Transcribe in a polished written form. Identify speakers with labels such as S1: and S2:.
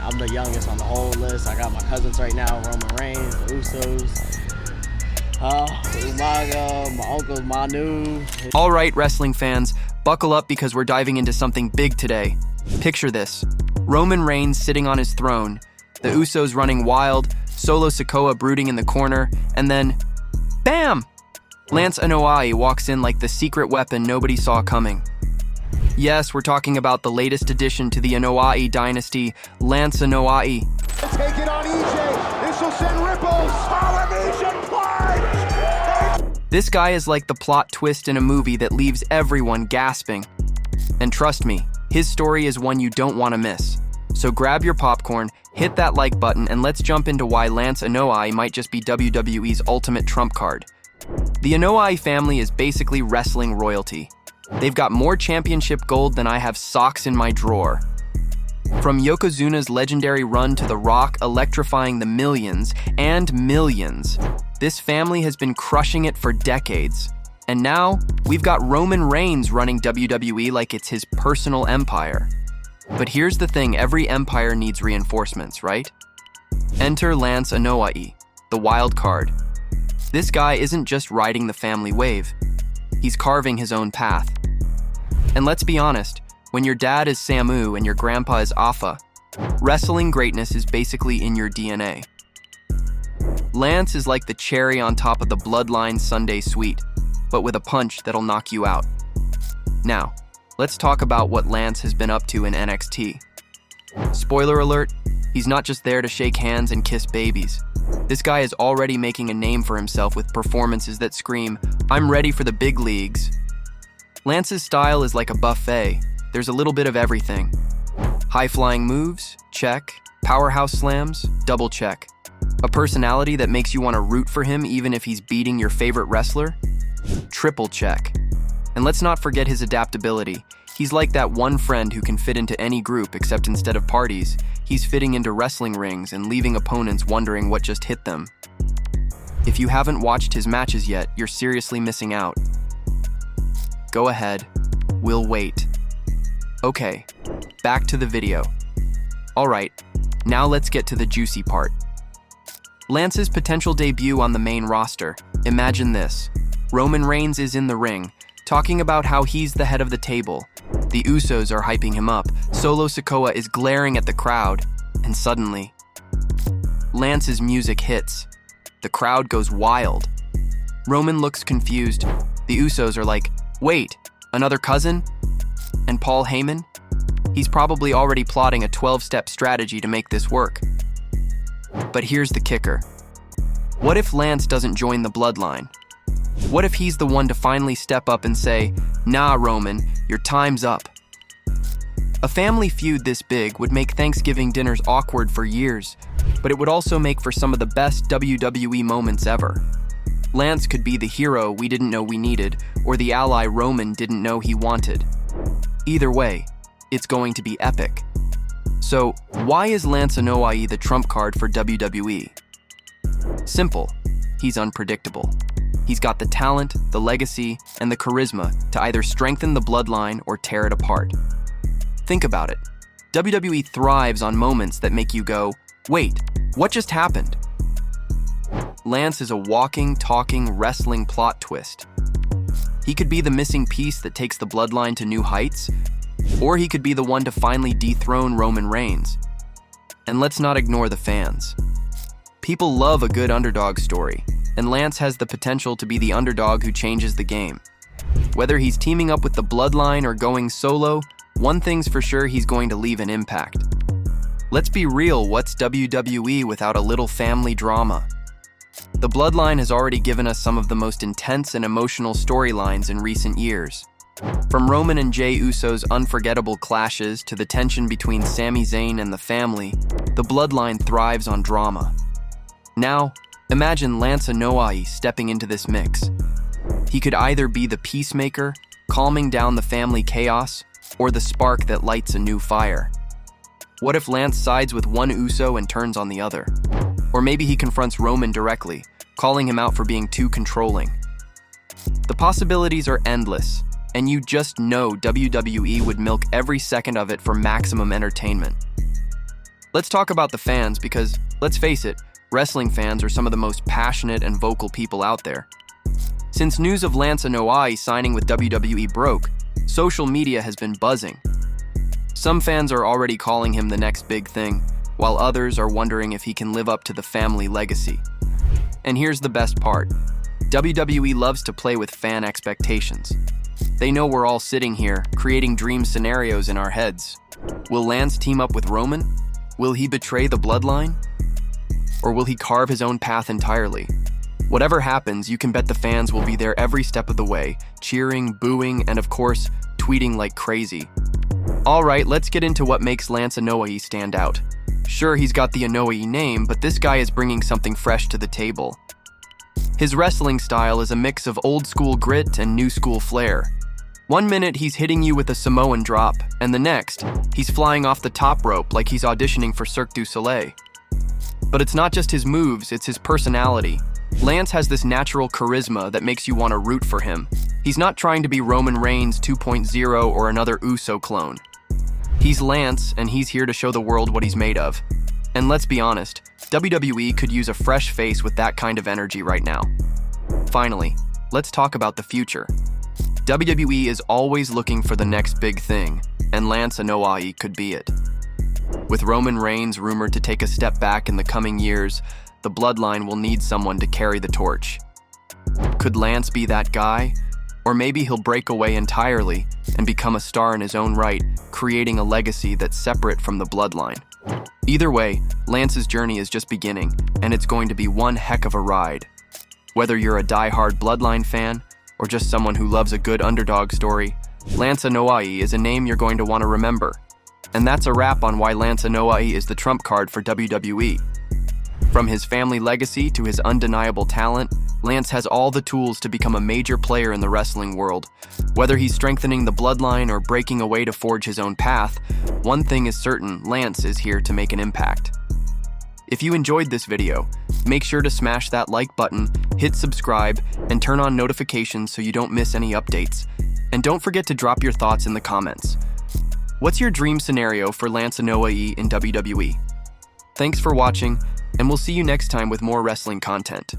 S1: I'm the youngest on the whole list. I got my cousins right now, Roman Reigns, the Usos, Umaga, my uncles, Manu.
S2: All right, wrestling fans, buckle up because we're diving into something big today. Picture this: Roman Reigns sitting on his throne, the Usos running wild, Solo Sikoa brooding in the corner, and then, bam! Lance Anoa'i walks in like the secret weapon nobody saw coming. Yes, we're talking about the latest addition to the Anoa'i dynasty, Lance Anoa'i.
S3: Take it on EJ. This will send ripples. Polynesian plunge.
S2: This guy is like the plot twist in a movie that leaves everyone gasping. And trust me, his story is one you don't want to miss. So grab your popcorn, hit that like button, and let's jump into why Lance Anoa'i might just be WWE's ultimate trump card. The Anoa'i family is basically wrestling royalty. They've got more championship gold than I have socks in my drawer. From Yokozuna's legendary run to The Rock electrifying the millions and millions, this family has been crushing it for decades. And now, we've got Roman Reigns running WWE like it's his personal empire. But here's the thing, every empire needs reinforcements, right? Enter Lance Anoa'i, the wild card. This guy isn't just riding the family wave. He's carving his own path. And let's be honest, when your dad is Samu and your grandpa is Afa, wrestling greatness is basically in your DNA. Lance is like the cherry on top of the Bloodline Sunday sweet, but with a punch that'll knock you out. Now, let's talk about what Lance has been up to in NXT. Spoiler alert, he's not just there to shake hands and kiss babies. This guy is already making a name for himself with performances that scream, "I'm ready for the big leagues." Lance's style is like a buffet. There's a little bit of everything. High-flying moves? Check. Powerhouse slams? Double check. A personality that makes you want to root for him even if he's beating your favorite wrestler? Triple check. And let's not forget his adaptability. He's like that one friend who can fit into any group, except instead of parties, he's fitting into wrestling rings and leaving opponents wondering what just hit them. If you haven't watched his matches yet, you're seriously missing out. Go ahead, we'll wait. Okay, back to the video. Alright, now let's get to the juicy part. Lance's potential debut on the main roster. Imagine this: Roman Reigns is in the ring, talking about how he's the head of the table. The Usos are hyping him up, Solo Sikoa is glaring at the crowd, and suddenly, Lance's music hits. The crowd goes wild. Roman looks confused. The Usos are like, "Wait, another cousin? And Paul Heyman?" He's probably already plotting a 12-step strategy to make this work. But here's the kicker. What if Lance doesn't join the bloodline? What if he's the one to finally step up and say, "Nah, Roman, your time's up"? A family feud this big would make Thanksgiving dinners awkward for years, but it would also make for some of the best WWE moments ever. Lance could be the hero we didn't know we needed, or the ally Roman didn't know he wanted. Either way, it's going to be epic. So, why is Lance Anoa'i the trump card for WWE? Simple. He's unpredictable. He's got the talent, the legacy, and the charisma to either strengthen the bloodline or tear it apart. Think about it. WWE thrives on moments that make you go, "Wait, what just happened?" Lance is a walking, talking, wrestling plot twist. He could be the missing piece that takes the bloodline to new heights, or he could be the one to finally dethrone Roman Reigns. And let's not ignore the fans. People love a good underdog story, and Lance has the potential to be the underdog who changes the game. Whether he's teaming up with the bloodline or going solo, one thing's for sure, he's going to leave an impact. Let's be real, what's WWE without a little family drama? The bloodline has already given us some of the most intense and emotional storylines in recent years. From Roman and Jey Uso's unforgettable clashes to the tension between Sami Zayn and the family, the bloodline thrives on drama. Now, imagine Lance Anoa'i stepping into this mix. He could either be the peacemaker, calming down the family chaos, or the spark that lights a new fire. What if Lance sides with one Uso and turns on the other? Or maybe he confronts Roman directly, calling him out for being too controlling. The possibilities are endless, and you just know WWE would milk every second of it for maximum entertainment. Let's talk about the fans because, let's face it, wrestling fans are some of the most passionate and vocal people out there. Since news of Lance Anoa'i signing with WWE broke, social media has been buzzing. Some fans are already calling him the next big thing, while others are wondering if he can live up to the family legacy. And here's the best part. WWE loves to play with fan expectations. They know we're all sitting here, creating dream scenarios in our heads. Will Lance team up with Roman? Will he betray the bloodline? Or will he carve his own path entirely? Whatever happens, you can bet the fans will be there every step of the way, cheering, booing, and of course, tweeting like crazy. Alright, let's get into what makes Lance Anoa'i stand out. Sure, he's got the Anoa'i name, but this guy is bringing something fresh to the table. His wrestling style is a mix of old-school grit and new-school flair. One minute, he's hitting you with a Samoan drop, and the next, he's flying off the top rope like he's auditioning for Cirque du Soleil. But it's not just his moves, it's his personality. Lance has this natural charisma that makes you want to root for him. He's not trying to be Roman Reigns 2.0 or another Uso clone. He's Lance, and he's here to show the world what he's made of. And let's be honest, WWE could use a fresh face with that kind of energy right now. Finally, let's talk about the future. WWE is always looking for the next big thing, and Lance Anoa'i could be it. With Roman Reigns rumored to take a step back in the coming years, the bloodline will need someone to carry the torch. Could Lance be that guy? Or maybe he'll break away entirely and become a star in his own right, creating a legacy that's separate from the bloodline. Either way, Lance's journey is just beginning, and it's going to be one heck of a ride. Whether you're a die-hard bloodline fan, or just someone who loves a good underdog story, Lance Anoa'i is a name you're going to want to remember. And that's a wrap on why Lance Anoa'i is the trump card for WWE. From his family legacy to his undeniable talent, Lance has all the tools to become a major player in the wrestling world. Whether he's strengthening the bloodline or breaking away to forge his own path, one thing is certain, Lance is here to make an impact. If you enjoyed this video, make sure to smash that like button, hit subscribe, and turn on notifications so you don't miss any updates. And don't forget to drop your thoughts in the comments. What's your dream scenario for Lance Anoa'i in WWE? Thanks for watching, and we'll see you next time with more wrestling content.